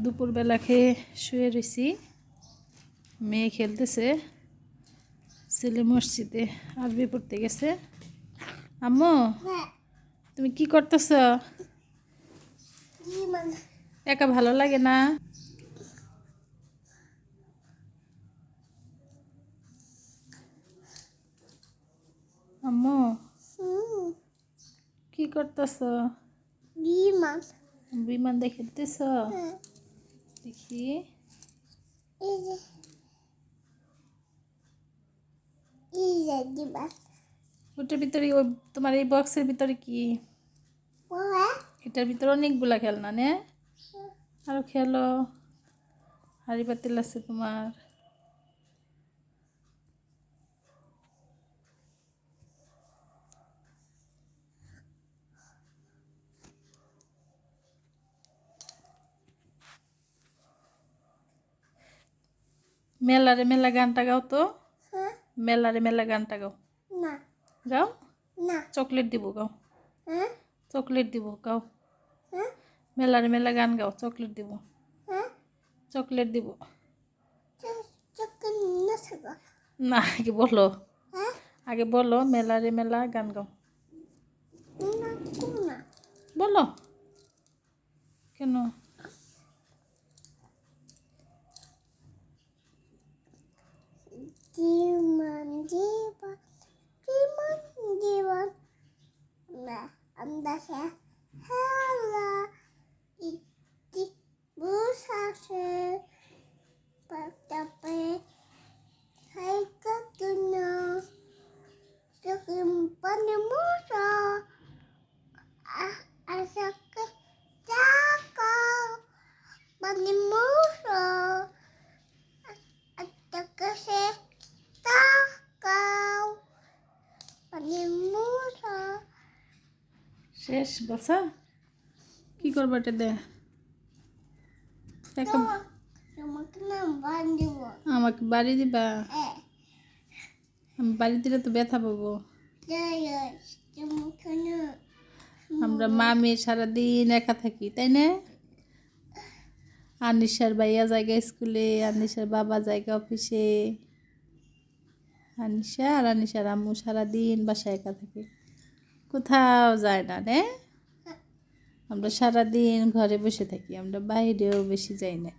দুপুরবেলা খেয়ে শুয়ে রয়েছি। মেয়ে খেলতেছে, ছেলে মসজিদে আরবি পড়তে গেছে। আম্মু, তুমি কি করতেছ? একা ভালো লাগে না? আম্মু কি করতেছ? বিমান দেখতেছ? দেখি। ওটার ভিতরে ওই তোমার এই বক্সের ভিতরে কি? এটার ভিতরে অনেকগুলা খেলনা নে, আরো খেলো। হাড়ি পাতিল আছে তোমার। মেলারে মেলা গানটা গাও তো। মেলারে মেলা গানটা গাও। গাও। চকলেট দিব গাও। চকলেট দিব গাও। মেলারে মেলা গান গাও, চকলেট দিব। চকলেট দিব না, আগে বলো, আগে বলো মেলারে মেলা গান গাও। বলো কেন? শেষ বলছা? কি করবো এটা দে? আমাকে বাড়ি দিবা? আমি বাড়ি দিলে তো ব্যথা পাবো। আমরা মা মেয়ে সারাদিন একা থাকি, তাই না? আনিশার ভাইয়া জায়গা স্কুলে, আনিশার বাবা জায়গা অফিসে। আনিশা আর আনিশার আম্মু সারাদিন বাসায় একা থাকে, কোথাও যায় না রে। আমরা সারাদিন ঘরে বসে থাকি, আমরা বাইরেও বেশি যাই না।